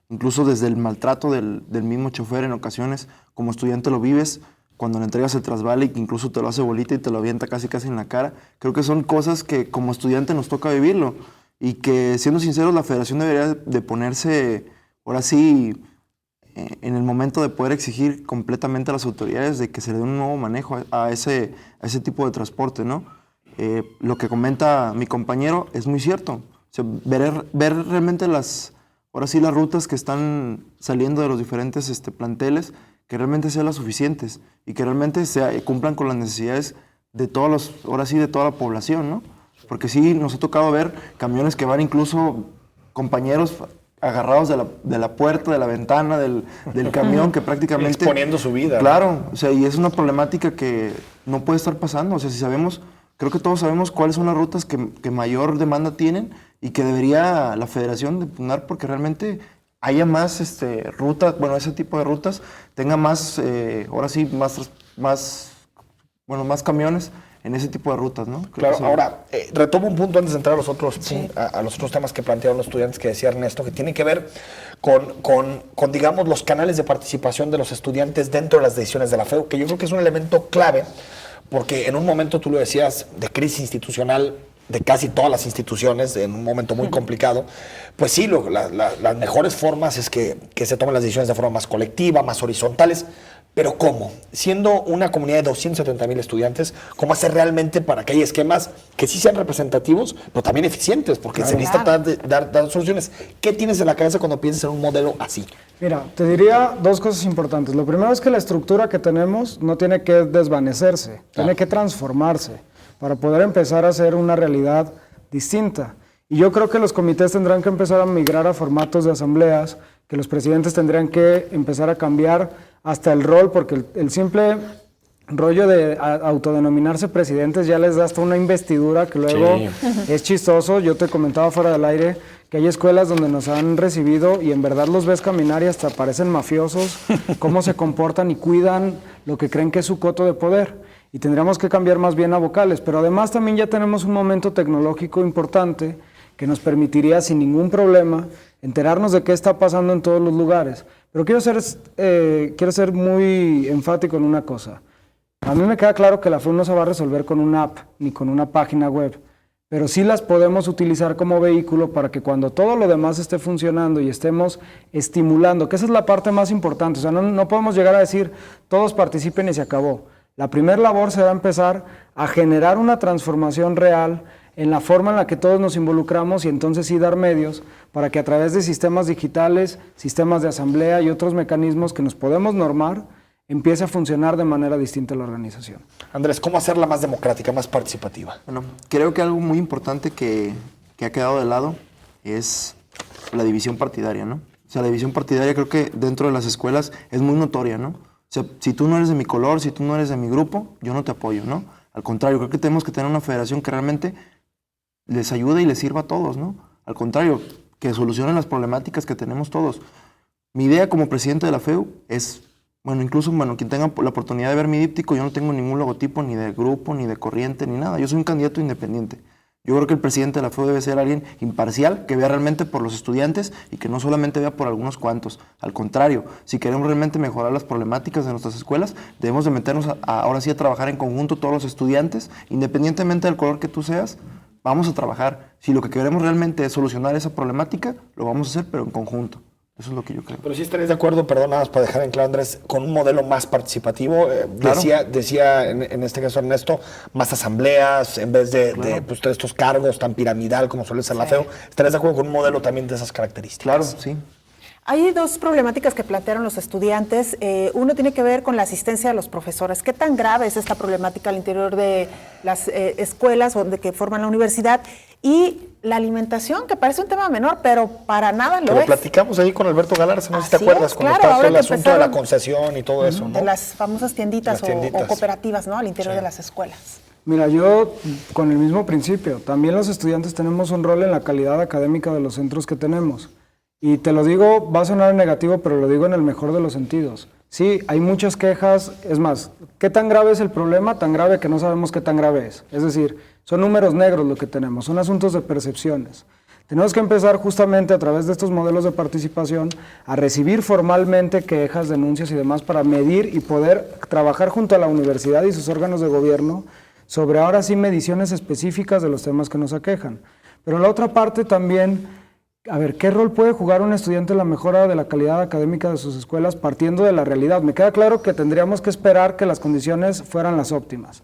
Incluso desde el maltrato del mismo chofer en ocasiones, como estudiante lo vives, cuando le entregas el trasvale y que incluso te lo hace bolita y te lo avienta casi en la cara. Creo que son cosas que como estudiante nos toca vivirlo y que, siendo sinceros, la federación debería de ponerse, ahora sí, en el momento de poder exigir completamente a las autoridades de que se le dé un nuevo manejo a ese tipo de transporte, ¿no? Lo que comenta mi compañero es muy cierto. O sea, ver realmente las rutas que están saliendo de los diferentes planteles, que realmente sean las suficientes y que realmente cumplan con las necesidades de de toda la población, ¿no? Porque sí nos ha tocado ver camiones que van incluso compañeros agarrados de la puerta, de la ventana del camión, que prácticamente... Exponiendo su vida. Claro, o sea, y es una problemática que no puede estar pasando. O sea, si sabemos, creo que todos sabemos cuáles son las rutas que mayor demanda tienen y que debería la federación de pugnar porque realmente haya más rutas, bueno, ese tipo de rutas, tenga más, más camiones en ese tipo de rutas, ¿no? Claro, ahora, retomo un punto antes de entrar a los otros, a los otros temas que plantearon los estudiantes que decía Ernesto, que tienen que ver con, digamos, los canales de participación de los estudiantes dentro de las decisiones de la FEU, que yo creo que es un elemento clave, porque en un momento, tú lo decías, de crisis institucional, de casi todas las instituciones, en un momento muy complicado, pues sí, las mejores formas es que se tomen las decisiones de forma más colectiva, más horizontales. Pero ¿cómo? Siendo una comunidad de 270,000 estudiantes, ¿cómo hacer realmente para que haya esquemas que sí sean representativos, pero también eficientes? Porque se necesita dar soluciones. ¿Qué tienes en la cabeza cuando piensas en un modelo así? Mira, te diría dos cosas importantes. Lo primero es que la estructura que tenemos no tiene que desvanecerse, tiene que transformarse para poder empezar a hacer una realidad distinta. Y yo creo que los comités tendrán que empezar a migrar a formatos de asambleas, que los presidentes tendrían que empezar a cambiar hasta el rol, porque el simple rollo de autodenominarse presidentes ya les da hasta una investidura que luego es chistoso. Yo te comentaba fuera del aire que hay escuelas donde nos han recibido y en verdad los ves caminar y hasta parecen mafiosos, cómo se comportan y cuidan lo que creen que es su coto de poder. Y tendríamos que cambiar más bien a vocales, pero además también ya tenemos un momento tecnológico importante que nos permitiría sin ningún problema enterarnos de qué está pasando en todos los lugares. Pero quiero ser muy enfático en una cosa. A mí me queda claro que la FEU no se va a resolver con una app ni con una página web, pero sí las podemos utilizar como vehículo para que cuando todo lo demás esté funcionando y estemos estimulando, que esa es la parte más importante, o sea, no podemos llegar a decir todos participen y se acabó. La primera labor será empezar a generar una transformación real en la forma en la que todos nos involucramos y entonces sí dar medios para que a través de sistemas digitales, sistemas de asamblea y otros mecanismos que nos podemos normar, empiece a funcionar de manera distinta la organización. Andrés, ¿cómo hacerla más democrática, más participativa? Bueno, creo que algo muy importante que ha quedado de lado es la división partidaria, ¿no? O sea, la división partidaria creo que dentro de las escuelas es muy notoria, ¿no? O sea, si tú no eres de mi color, si tú no eres de mi grupo, yo no te apoyo, ¿no? Al contrario, creo que tenemos que tener una federación que realmente les ayude y les sirva a todos, ¿no? Al contrario, que solucionen las problemáticas que tenemos todos. Mi idea como presidente de la FEU es, incluso quien tenga la oportunidad de ver mi díptico, yo no tengo ningún logotipo, ni de grupo, ni de corriente, ni nada. Yo soy un candidato independiente. Yo creo que el presidente de la FEU debe ser alguien imparcial, que vea realmente por los estudiantes y que no solamente vea por algunos cuantos. Al contrario, si queremos realmente mejorar las problemáticas de nuestras escuelas, debemos de meternos ahora sí a trabajar en conjunto todos los estudiantes, independientemente del color que tú seas. Vamos a trabajar. Si lo que queremos realmente es solucionar esa problemática, lo vamos a hacer, pero en conjunto. Eso es lo que yo creo. Pero sí estaréis de acuerdo, perdón, nada más para dejar en claro, Andrés, con un modelo más participativo. Claro. Decía en este caso Ernesto, más asambleas, en vez de estos cargos tan piramidal como suele ser la FEU. ¿Estaréis de acuerdo con un modelo también de esas características? Claro, sí. Hay dos problemáticas que plantearon los estudiantes. Uno tiene que ver con la asistencia de los profesores. ¿Qué tan grave es esta problemática al interior de las escuelas que forman la universidad? Y la alimentación, que parece un tema menor, pero para nada lo es. Lo platicamos ahí con Alberto Galarza, no sé si te acuerdas, cuando claro, estaba el asunto de la concesión y todo eso, ¿no? De las famosas tienditas, o cooperativas, ¿no? Al interior de las escuelas. Mira, yo con el mismo principio, también los estudiantes tenemos un rol en la calidad académica de los centros que tenemos. Y te lo digo, va a sonar negativo, pero lo digo en el mejor de los sentidos. Sí, hay muchas quejas, es más, ¿qué tan grave es el problema? Tan grave que no sabemos qué tan grave es. Es decir, son números negros lo que tenemos, son asuntos de percepciones. Tenemos que empezar justamente a través de estos modelos de participación a recibir formalmente quejas, denuncias y demás para medir y poder trabajar junto a la universidad y sus órganos de gobierno sobre ahora sí mediciones específicas de los temas que nos aquejan. Pero la otra parte también... A ver, ¿qué rol puede jugar un estudiante en la mejora de la calidad académica de sus escuelas partiendo de la realidad? Me queda claro que tendríamos que esperar que las condiciones fueran las óptimas,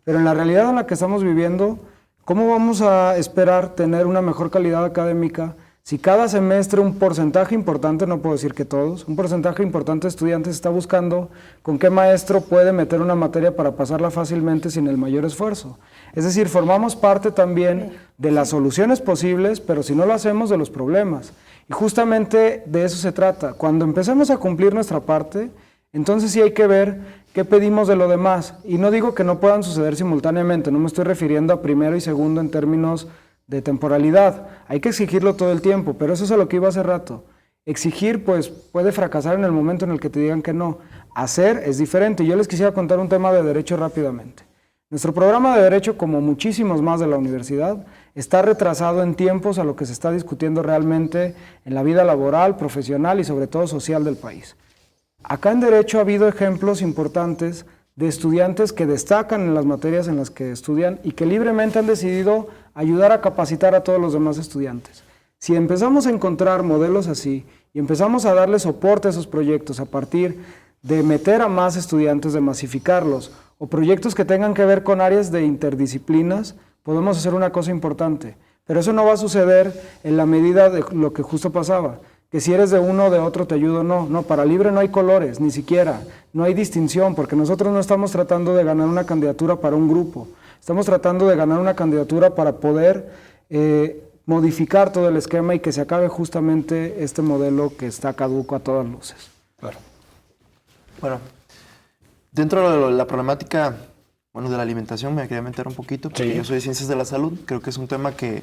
pero en la realidad en la que estamos viviendo, ¿cómo vamos a esperar tener una mejor calidad académica si cada semestre un porcentaje importante, no puedo decir que todos, un porcentaje importante de estudiantes está buscando con qué maestro puede meter una materia para pasarla fácilmente sin el mayor esfuerzo? Es decir, formamos parte también de las soluciones posibles, pero si no lo hacemos, de los problemas. Y justamente de eso se trata. Cuando empecemos a cumplir nuestra parte, entonces sí hay que ver qué pedimos de lo demás. Y no digo que no puedan suceder simultáneamente, no me estoy refiriendo a primero y segundo en términos de temporalidad. Hay que exigirlo todo el tiempo, pero eso es a lo que iba hace rato. Exigir, pues, puede fracasar en el momento en el que te digan que no. Hacer es diferente. Yo les quisiera contar un tema de derecho rápidamente. Nuestro programa de derecho, como muchísimos más de la universidad, está retrasado en tiempos a lo que se está discutiendo realmente en la vida laboral, profesional y sobre todo social del país. Acá en derecho ha habido ejemplos importantes de estudiantes que destacan en las materias en las que estudian y que libremente han decidido ayudar a capacitar a todos los demás estudiantes. Si empezamos a encontrar modelos así y empezamos a darle soporte a esos proyectos a partir de meter a más estudiantes, de masificarlos, o proyectos que tengan que ver con áreas de interdisciplinas, podemos hacer una cosa importante. Pero eso no va a suceder en la medida de lo que justo pasaba, que si eres de uno o de otro te ayudo, no, para libre no hay colores, ni siquiera, no hay distinción, porque nosotros no estamos tratando de ganar una candidatura para un grupo, estamos tratando de ganar una candidatura para poder modificar todo el esquema y que se acabe justamente este modelo que está caduco a todas luces. Claro. Bueno, dentro de la problemática, bueno, de la alimentación me quería meter un poquito, porque yo soy de Ciencias de la Salud, creo que es un tema que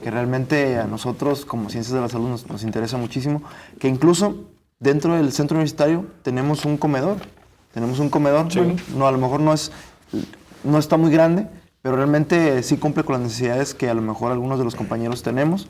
realmente a nosotros como Ciencias de la Salud nos interesa muchísimo, que incluso dentro del centro universitario tenemos un comedor, bueno, no, a lo mejor no está muy grande, pero realmente sí cumple con las necesidades que a lo mejor algunos de los compañeros tenemos,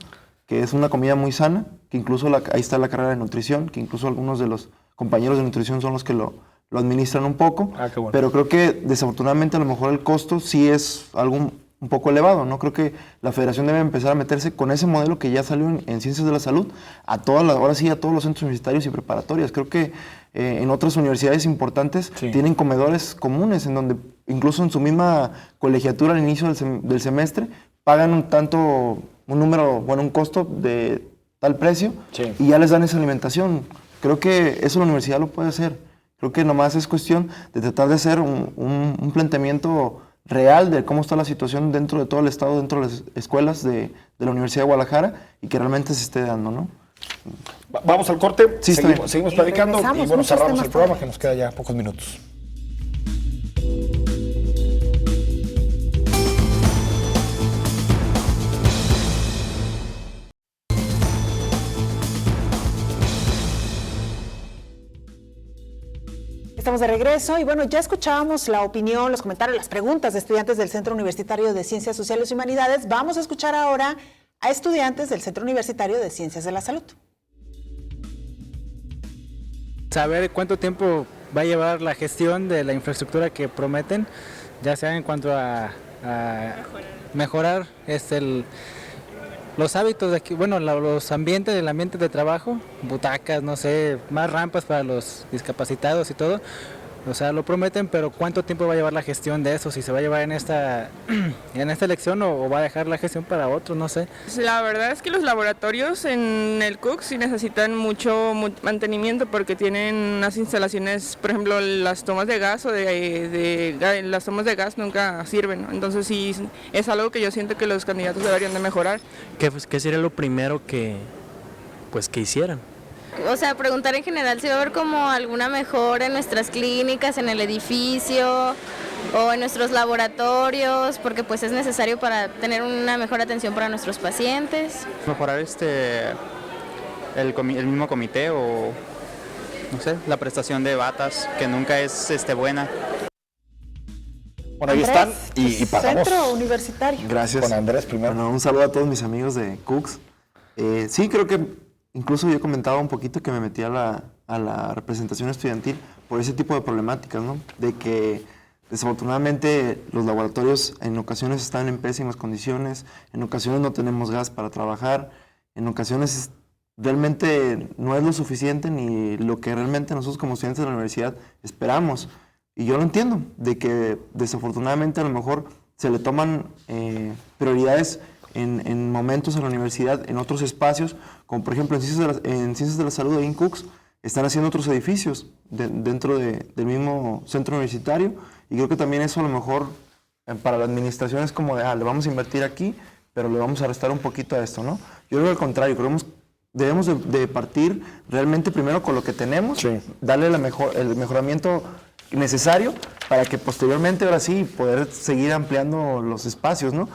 que es una comida muy sana, que incluso ahí está la carrera de nutrición, que incluso algunos de los compañeros de nutrición son los que lo administran un poco, qué bueno. Pero creo que desafortunadamente a lo mejor el costo sí es algo un poco elevado, ¿no? Creo que la federación debe empezar a meterse con ese modelo que ya salió en Ciencias de la Salud, ahora sí a todos los centros universitarios y preparatorias. Creo que en otras universidades importantes tienen comedores comunes, en donde incluso en su misma colegiatura al inicio del semestre pagan un costo de tal precio y ya les dan esa alimentación. Creo que eso la universidad lo puede hacer. Creo que nomás es cuestión de tratar de hacer un planteamiento real de cómo está la situación dentro de todo el estado, dentro de las escuelas de la Universidad de Guadalajara y que realmente se esté dando, ¿no? Vamos al corte, sí, seguimos platicando y bueno, cerramos el programa que nos queda ya pocos minutos. Estamos de regreso y bueno, ya escuchábamos la opinión, los comentarios, las preguntas de estudiantes del Centro Universitario de Ciencias Sociales y Humanidades. Vamos a escuchar ahora a estudiantes del Centro Universitario de Ciencias de la Salud. Saber cuánto tiempo va a llevar la gestión de la infraestructura que prometen, ya sea en cuanto a mejorar los hábitos de aquí, bueno, los ambientes, el ambiente de trabajo, butacas, no sé, más rampas para los discapacitados y todo, O sea, lo prometen, pero ¿cuánto tiempo va a llevar la gestión de eso? Si se va a llevar en esta elección o va a dejar la gestión para otro, no sé. La verdad es que los laboratorios en el CUC sí necesitan mucho mantenimiento porque tienen unas instalaciones, por ejemplo, las tomas de gas las tomas de gas nunca sirven, ¿no? Entonces sí es algo que yo siento que los candidatos deberían de mejorar. ¿Qué sería lo primero que hicieran? O sea, preguntar en general si va a haber como alguna mejora en nuestras clínicas, en el edificio o en nuestros laboratorios, porque pues es necesario para tener una mejor atención para nuestros pacientes. Mejorar el mismo comité o no sé, la prestación de batas que nunca es buena. Bueno, ahí están y pasamos. Centro Universitario. Gracias. Con Andrés primero. Bueno, un saludo a todos mis amigos de CUCS. Sí, creo que incluso yo comentaba un poquito que me metí a la representación estudiantil por ese tipo de problemáticas, ¿no? De que desafortunadamente los laboratorios en ocasiones están en pésimas condiciones, en ocasiones no tenemos gas para trabajar, en ocasiones realmente no es lo suficiente ni lo que realmente nosotros como estudiantes de la universidad esperamos. Y yo lo entiendo, de que desafortunadamente a lo mejor se le toman prioridades en momentos en la universidad, en otros espacios, como por ejemplo en Ciencias de la Salud de INCUCS, están haciendo otros edificios dentro del mismo centro universitario, y creo que también eso a lo mejor para la administración es como de, le vamos a invertir aquí, pero le vamos a restar un poquito a esto, ¿no? Yo creo que al contrario, debemos de partir realmente primero con lo que tenemos, sí, darle el mejoramiento necesario para que posteriormente, ahora sí, poder seguir ampliando los espacios, ¿no?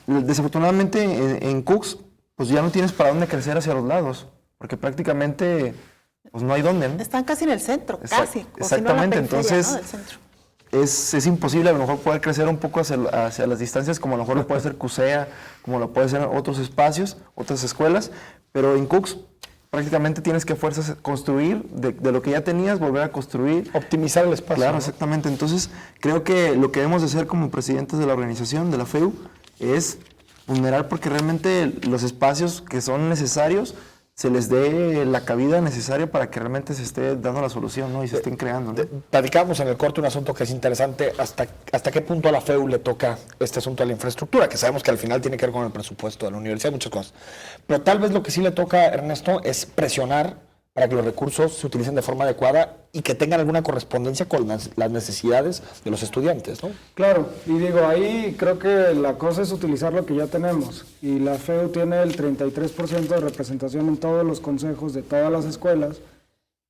Desafortunadamente en CUCS pues ya no tienes para dónde crecer hacia los lados, porque prácticamente pues no hay dónde, ¿no? Están casi en el centro, casi. Exactamente, entonces ¿no? Del centro. Es imposible a lo mejor poder crecer un poco hacia las distancias, como a lo mejor lo puede hacer CUSEA, como lo puede hacer otros espacios, otras escuelas, pero en CUCS prácticamente tienes que a fuerzas construir de lo que ya tenías, volver a construir. Optimizar el espacio. Claro, ¿no? Exactamente. Entonces, creo que lo que debemos de hacer como presidentes de la organización, de la FEU, es vulnerar porque realmente los espacios que son necesarios se les dé la cabida necesaria para que realmente se esté dando la solución, ¿no? Y se estén creando, ¿no? Platicábamos en el corte un asunto que es interesante, hasta qué punto a la FEU le toca este asunto de la infraestructura, que sabemos que al final tiene que ver con el presupuesto de la universidad, muchas cosas. Pero tal vez lo que sí le toca, Ernesto, es presionar para que los recursos se utilicen de forma adecuada y que tengan alguna correspondencia con las necesidades de los estudiantes, ¿no? Claro, y digo, ahí creo que la cosa es utilizar lo que ya tenemos, y la FEU tiene el 33% de representación en todos los consejos de todas las escuelas,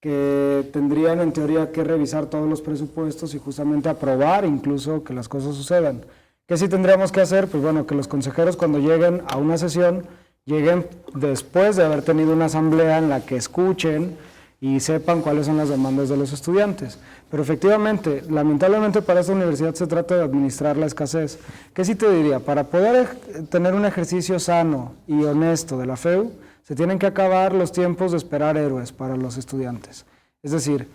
que tendrían en teoría que revisar todos los presupuestos y justamente aprobar incluso que las cosas sucedan. ¿Qué sí tendríamos que hacer? Pues bueno, que los consejeros cuando lleguen a una sesión lleguen después de haber tenido una asamblea en la que escuchen y sepan cuáles son las demandas de los estudiantes. Pero efectivamente, lamentablemente para esta universidad se trata de administrar la escasez. ¿Qué sí te diría? Para poder tener un ejercicio sano y honesto de la FEU, se tienen que acabar los tiempos de esperar héroes para los estudiantes. Es decir,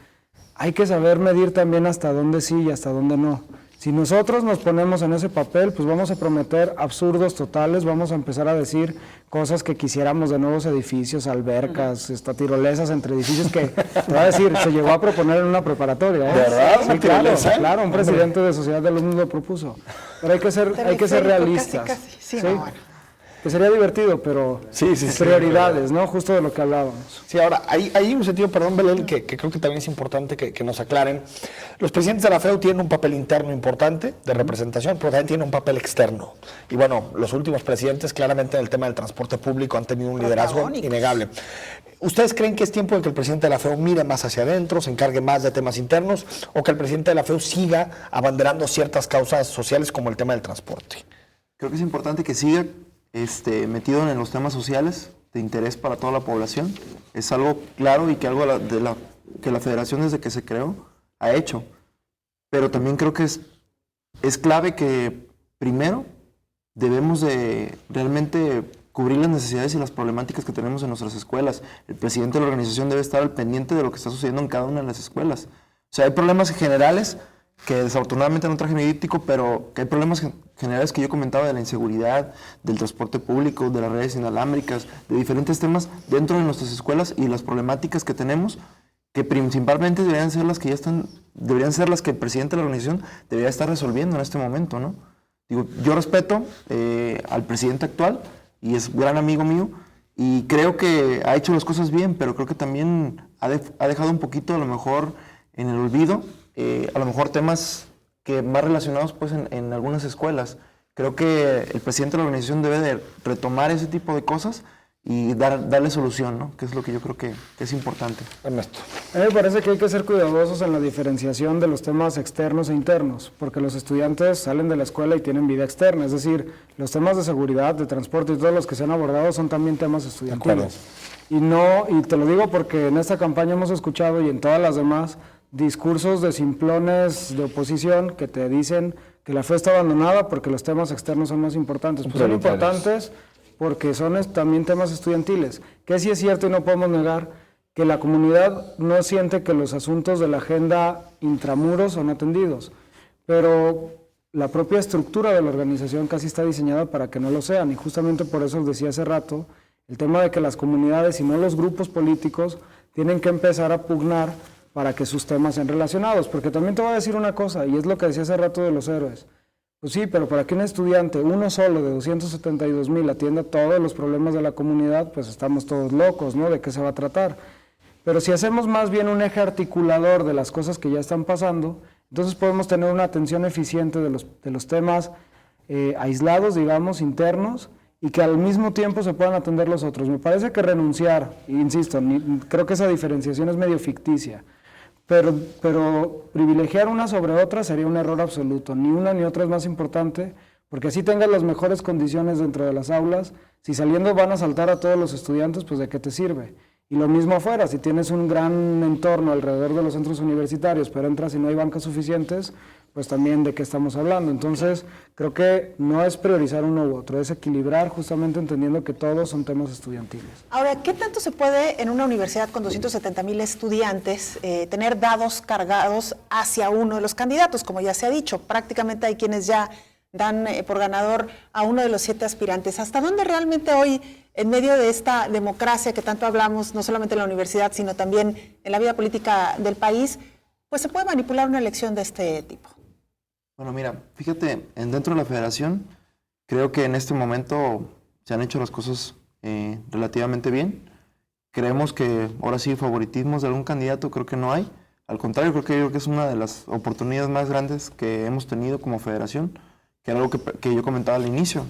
hay que saber medir también hasta dónde sí y hasta dónde no. Si nosotros nos ponemos en ese papel, pues vamos a prometer absurdos totales, vamos a empezar a decir cosas que quisiéramos de nuevos edificios, albercas, tirolesas entre edificios que, te voy a decir, se llegó a proponer en una preparatoria. ¿De verdad? Sí, claro, un presidente de Sociedad de Alumnos lo propuso. Pero hay que ser realistas. Casi. Sí, ¿sí? no, bueno. Que sería divertido, pero prioridades, ¿no? Justo de lo que hablábamos. Sí, ahora, hay un sentido, perdón, Belén, que creo que también es importante que nos aclaren. Los presidentes de la FEU tienen un papel interno importante de representación, pero también tienen un papel externo. Y bueno, los últimos presidentes claramente en el tema del transporte público han tenido un liderazgo innegable. ¿Ustedes creen que es tiempo de que el presidente de la FEU mire más hacia adentro, se encargue más de temas internos, o que el presidente de la FEU siga abanderando ciertas causas sociales como el tema del transporte? Creo que es importante que siga metido en los temas sociales de interés para toda la población. Es algo claro y que algo que la federación desde que se creó ha hecho. Pero también creo que es clave que primero debemos de realmente cubrir las necesidades y las problemáticas que tenemos en nuestras escuelas. El presidente de la organización debe estar al pendiente de lo que está sucediendo en cada una de las escuelas. O sea, hay problemas generales que desafortunadamente no traje mi díptico, pero que hay problemas generales que yo comentaba de la inseguridad, del transporte público, de las redes inalámbricas, de diferentes temas dentro de nuestras escuelas y las problemáticas que tenemos, que principalmente deberían ser las que ya están deberían ser las que el presidente de la organización debería estar resolviendo en este momento, ¿no? Digo, yo respeto al presidente actual y es gran amigo mío y creo que ha hecho las cosas bien, pero creo que también ha dejado un poquito a lo mejor en el olvido, a lo mejor temas que más relacionados pues en algunas escuelas. Creo que el presidente de la organización debe de retomar ese tipo de cosas y darle solución, ¿no? Que es lo que yo creo que es importante. Ernesto. A mí me parece que hay que ser cuidadosos en la diferenciación de los temas externos e internos, porque los estudiantes salen de la escuela y tienen vida externa, es decir, los temas de seguridad, de transporte y todos los que se han abordado son también temas estudiantiles. Y te lo digo porque en esta campaña hemos escuchado y en todas las demás discursos de simplones de oposición que te dicen que la FEU está abandonada porque los temas externos son más importantes. Pues son importantes porque son también temas estudiantiles, que sí es cierto y no podemos negar que la comunidad no siente que los asuntos de la agenda intramuros son atendidos, pero la propia estructura de la organización casi está diseñada para que no lo sean, y justamente por eso os decía hace rato, el tema de que las comunidades y no los grupos políticos tienen que empezar a pugnar para que sus temas sean relacionados, porque también te voy a decir una cosa, y es lo que decía hace rato de los héroes. Pues sí, pero para que un estudiante, uno solo de 272,000 atienda todos los problemas de la comunidad, pues estamos todos locos, ¿no? ¿De qué se va a tratar? Pero si hacemos más bien un eje articulador de las cosas que ya están pasando, entonces podemos tener una atención eficiente de los temas aislados, digamos, internos, y que al mismo tiempo se puedan atender los otros. Me parece que renunciar, insisto, creo que esa diferenciación es medio ficticia, pero privilegiar una sobre otra sería un error absoluto. Ni una ni otra es más importante, porque así tengas las mejores condiciones dentro de las aulas. Si saliendo van a saltar a todos los estudiantes, pues ¿de qué te sirve? Y lo mismo afuera, si tienes un gran entorno alrededor de los centros universitarios, pero entras y no hay bancas suficientes, pues también de qué estamos hablando. Entonces, creo que no es priorizar uno u otro, es equilibrar justamente entendiendo que todos son temas estudiantiles. Ahora, ¿qué tanto se puede en una universidad con 270,000 estudiantes tener dados cargados hacia uno de los candidatos? Como ya se ha dicho, prácticamente hay quienes ya dan por ganador a uno de los 7 aspirantes. ¿Hasta dónde realmente hoy, en medio de esta democracia que tanto hablamos, no solamente en la universidad, sino también en la vida política del país, pues se puede manipular una elección de este tipo? Bueno, mira, fíjate, dentro de la federación, creo que en este momento se han hecho las cosas relativamente bien. Creemos que ahora sí favoritismos de algún candidato creo que no hay. Al contrario, creo que es una de las oportunidades más grandes que hemos tenido como federación, que era algo que yo comentaba al inicio.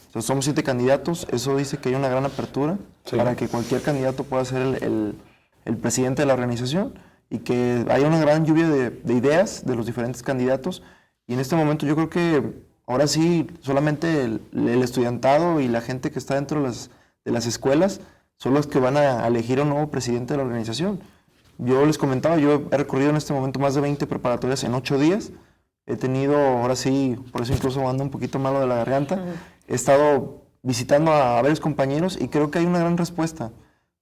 O sea, somos 7 candidatos, eso dice que hay una gran apertura para que cualquier candidato pueda ser el presidente de la organización y que haya una gran lluvia de ideas de los diferentes candidatos. Y en este momento yo creo que ahora sí solamente el estudiantado y la gente que está dentro de las escuelas son los que van a elegir a un nuevo presidente de la organización. Yo les comentaba, yo he recorrido en este momento más de 20 preparatorias en 8 días. He tenido, ahora sí, por eso incluso ando un poquito malo de la garganta, he estado visitando a varios compañeros y creo que hay una gran respuesta.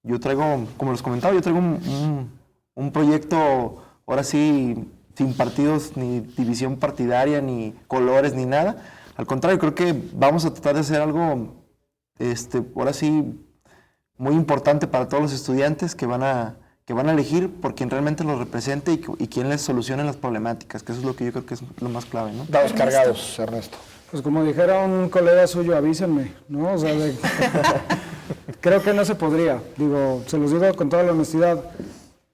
Yo traigo, como les comentaba, yo traigo un proyecto, ahora sí, sin partidos, ni división partidaria, ni colores, ni nada. Al contrario, creo que vamos a tratar de hacer algo, ahora sí, muy importante para todos los estudiantes que van a elegir por quien realmente los represente y quien les solucione las problemáticas, que eso es lo que yo creo que es lo más clave, ¿no? Dados cargados, Ernesto. Pues como dijera un colega suyo, avísenme, ¿no? O sea, creo que no se podría, se los digo con toda la honestidad.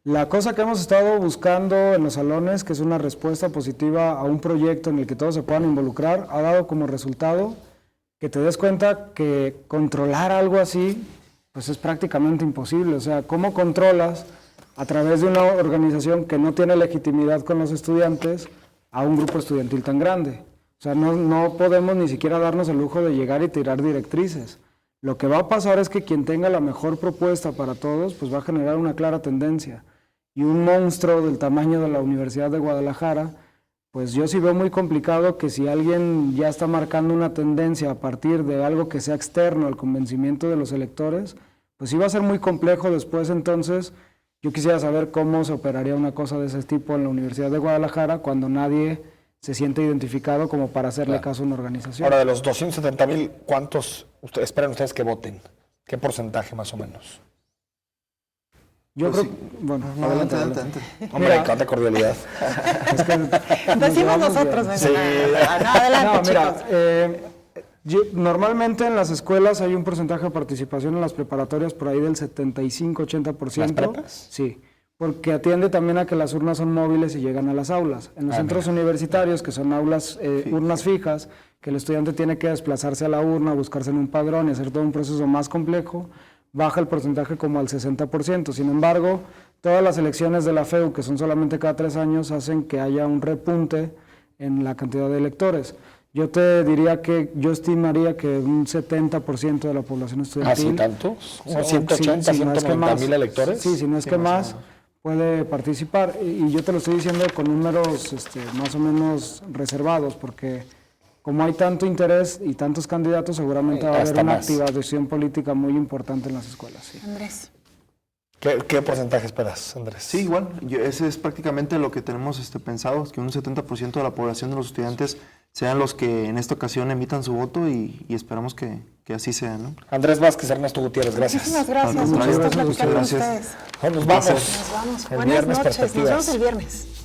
La cosa que hemos estado buscando en los salones, que es una respuesta positiva a un proyecto en el que todos se puedan involucrar, ha dado como resultado que te des cuenta que controlar algo así, pues es prácticamente imposible. O sea, ¿cómo controlas a través de una organización que no tiene legitimidad con los estudiantes a un grupo estudiantil tan grande? O sea, no podemos ni siquiera darnos el lujo de llegar y tirar directrices. Lo que va a pasar es que quien tenga la mejor propuesta para todos, pues va a generar una clara tendencia. Y un monstruo del tamaño de la Universidad de Guadalajara, pues yo sí veo muy complicado que si alguien ya está marcando una tendencia a partir de algo que sea externo al convencimiento de los electores, pues sí va a ser muy complejo después. Entonces, yo quisiera saber cómo se operaría una cosa de ese tipo en la Universidad de Guadalajara cuando nadie se siente identificado como para hacerle caso a una organización. Ahora, de los 270,000, ¿cuántos esperan ustedes que voten? ¿Qué porcentaje más o menos? Yo Pues creo, sí. bueno, No, adelante. Hombre, cuánta cordialidad. Decimos nosotros, ¿no? Sí. No, adelante, mira, chicos. Normalmente en las escuelas hay un porcentaje de participación en las preparatorias por ahí del 75-80%. ¿Las prepas? Sí, porque atiende también a que las urnas son móviles y llegan a las aulas. En los centros universitarios, que son aulas, urnas fijas, que el estudiante tiene que desplazarse a la urna, buscarse en un padrón y hacer todo un proceso más complejo, baja el porcentaje como al 60%. Sin embargo, todas las elecciones de la FEU, que son solamente cada 3 años, hacen que haya un repunte en la cantidad de electores. Yo te diría que yo estimaría que un 70% de la población estudiantil... ¿Así tantos? Sí, 180, si no es que 190 más. mil electores. Sí, si no es que más, puede participar. Y yo te lo estoy diciendo con números más o menos reservados, porque como hay tanto interés y tantos candidatos, seguramente va a haber una activación política muy importante en las escuelas. Sí. Andrés. ¿Qué porcentaje esperas, Andrés? Sí, igual. Ese es prácticamente lo que tenemos pensado, que un 70% de la población de los estudiantes sean los que en esta ocasión emitan su voto y esperamos que así sea, ¿no? Andrés Vázquez, Ernesto Gutiérrez, gracias. Muchísimas gracias. Muchas gracias. Nos vamos. Nos vamos. El Buenas viernes noches. Nos perspectivas. vemos el viernes.